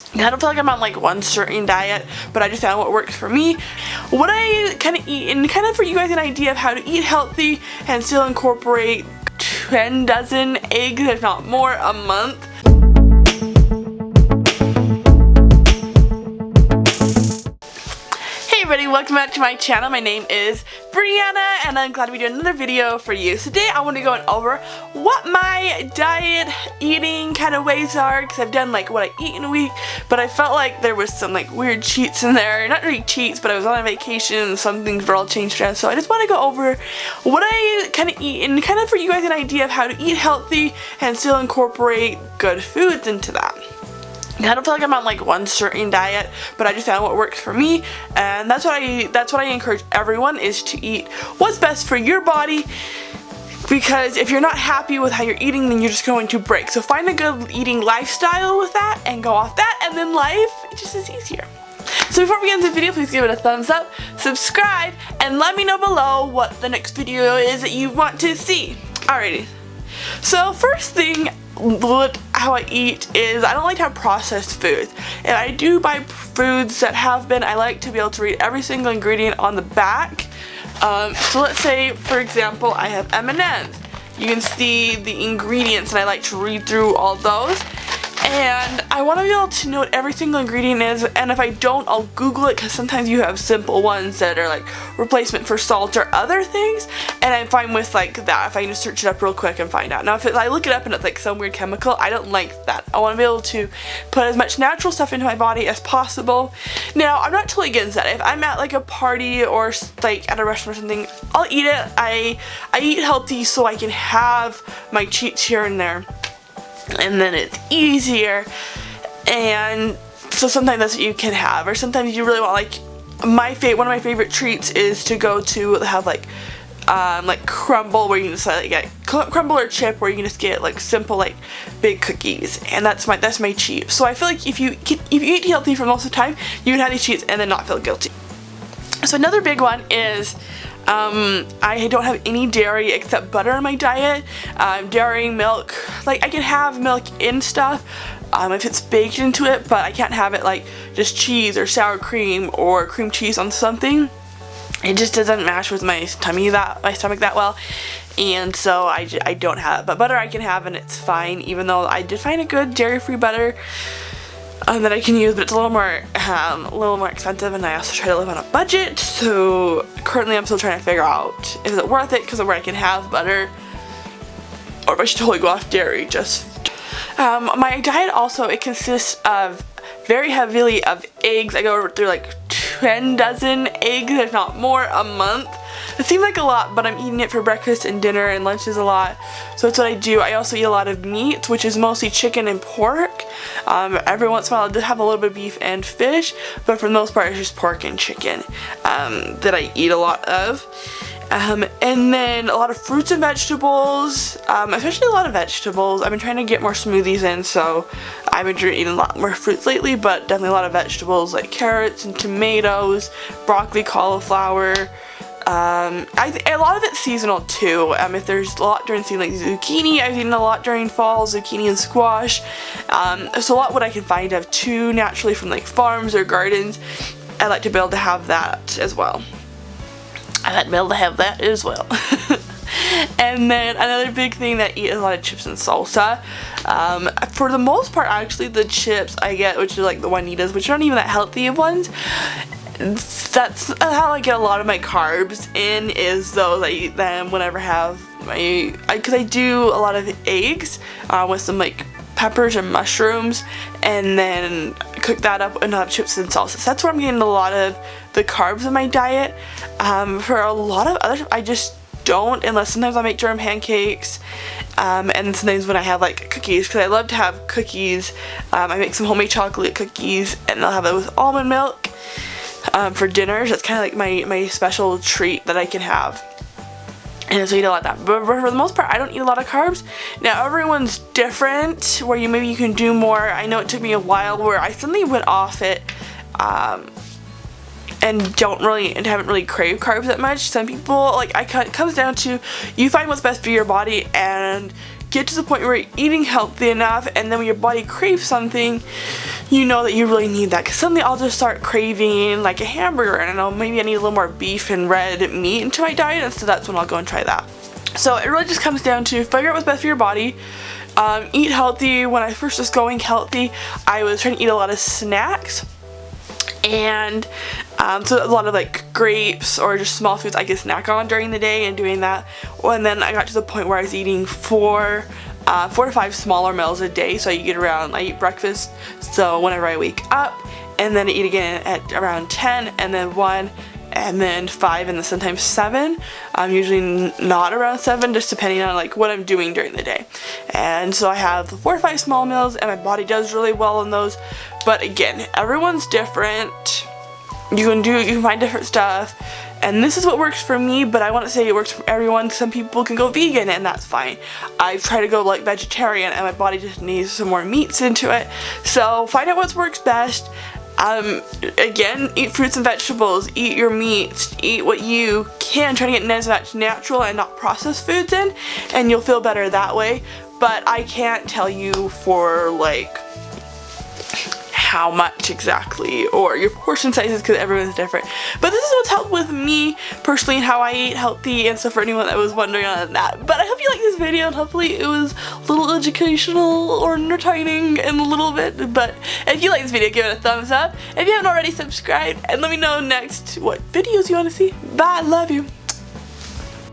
I don't feel like I'm on like one certain diet, but I just found what works for me, what I kind of eat, and kind of for you guys an idea of how to eat healthy and still incorporate 10 dozen eggs, if not more, a month. Hey everybody, welcome back to my channel. My name is Brianna and I'm glad to be doing another video for you. So today I want to go over what my diet eating kind of ways are, because I've done like what I eat in a week, but I felt like there was some like weird cheats in there. Not really cheats, but I was on a vacation and some things were all changed around. So I just want to go over what I kind of eat and kind of for you guys an idea of how to eat healthy and still incorporate good foods into that. I don't feel like I'm on like one certain diet, but I just found what works for me, and that's what I encourage everyone, is to eat what's best for your body, because if you're not happy with how you're eating, then you're just going to break. So find a good eating lifestyle with that and go off that, and then life just is easier. So before we get into the video, please give it a thumbs up, subscribe, and let me know below what the next video is that you want to see. Alrighty. So first thing, how I eat is I don't like to have processed foods, and I do buy foods that have been. I like to be able to read every single ingredient on the back. So let's say, for example, I have M&Ms. You can see the ingredients, and I like to read through all those. And I want to be able to know what every single ingredient is, and if I don't, I'll Google it, because sometimes you have simple ones that are like replacement for salt or other things, and I'm fine with like that if I can just search it up real quick and find out. Now if I look it up and it's like some weird chemical, I don't like that. I want to be able to put as much natural stuff into my body as possible. Now I'm not totally against that. If I'm at like a party or like at a restaurant or something, I'll eat it. I eat healthy so I can have my cheats here and there, and then it's easier. And so sometimes that's what you can have, or sometimes you really want, like one of my favorite treats is to go to have like crumble, where you can just like get crumble or chip, where you can just get like simple like big cookies, and that's my cheat. So I feel like if you eat healthy for most of the time, you can have these cheats and then not feel guilty. So another big one is I don't have any dairy except butter in my diet. Dairy, milk, like I can have milk in stuff if it's baked into it, but I can't have it like just cheese or sour cream or cream cheese on something. It just doesn't match with my stomach that well, and so I don't have it. But butter I can have, and it's fine, even though I did find a good dairy-free butter that I can use, but it's a little more expensive, and I also try to live on a budget, so currently I'm still trying to figure out if it's worth it, because of where I can have butter, or if I should totally go off dairy. My diet also, it consists of very heavily of eggs. I go through like 10 dozen eggs, if not more, a month. It seems like a lot, but I'm eating it for breakfast and dinner and lunches a lot, so that's what I do. I also eat a lot of meat, which is mostly chicken and pork. Every once in a while I'll just have a little bit of beef and fish, but for the most part it's just pork and chicken that I eat a lot of. And then a lot of fruits and vegetables, especially a lot of vegetables. I've been trying to get more smoothies in, so I've been eating a lot more fruits lately, but definitely a lot of vegetables like carrots and tomatoes, broccoli, cauliflower. A lot of it's seasonal too. If there's a lot during season, like zucchini, I've eaten a lot during fall, zucchini and squash. So a lot what I can find of too naturally from like farms or gardens. I like to be able to have that as well. And then another big thing that I eat is a lot of chips and salsa. For the most part, actually, the chips I get, which are like the Juanitas, which aren't even that healthy ones, that's how I get a lot of my carbs in, is those. I eat them whenever I have because I do a lot of eggs with some like peppers and mushrooms, and then cook that up and have chips and salsa. So that's where I'm getting a lot of the carbs in my diet. For a lot of other stuff, I just don't, unless sometimes I make durum pancakes, and sometimes when I have like cookies, because I love to have cookies. I make some homemade chocolate cookies, and I'll have it with almond milk for dinners. That's kind of like my special treat that I can have. And so I eat a lot of that, but for the most part I don't eat a lot of carbs. Now everyone's different, where maybe you can do more. I know it took me a while where I suddenly went off it and haven't really craved carbs that much. Some people, like, it comes down to you find what's best for your body, and get to the point where you're eating healthy enough, and then when your body craves something, you know that you really need that. Because suddenly I'll just start craving like a hamburger, and I know maybe I need a little more beef and red meat into my diet, and so that's when I'll go and try that. So it really just comes down to figure out what's best for your body. Eat healthy. When I first was going healthy, I was trying to eat a lot of snacks, and so a lot of like grapes or just small foods I could snack on during the day and doing that. And then I got to the point where I was eating 4 to 5 smaller meals a day. So I eat breakfast, so whenever I wake up, and then I eat again at around 10, and then 1, and then 5, and then sometimes 7. I'm usually not around 7, just depending on like what I'm doing during the day. And so I have 4 to 5 small meals, and my body does really well on those. But again, everyone's different. You can find different stuff, and this is what works for me, but I want to say it works for everyone. Some people can go vegan, and that's fine. I've tried to go like vegetarian, and my body just needs some more meats into it. So find out what works best. Again, eat fruits and vegetables, eat your meats, eat what you can, try to get as much natural and not processed foods in, and you'll feel better that way. But I can't tell you for like how much exactly or your portion sizes, because everyone's different. But this is what's helped with me personally and how I eat healthy and stuff, for anyone that was wondering on that. But I hope you liked this video, and hopefully it was a little educational or entertaining in a little bit. But if you like this video, give it a thumbs up. If you haven't already, subscribe, and let me know next what videos you want to see. Bye, love you.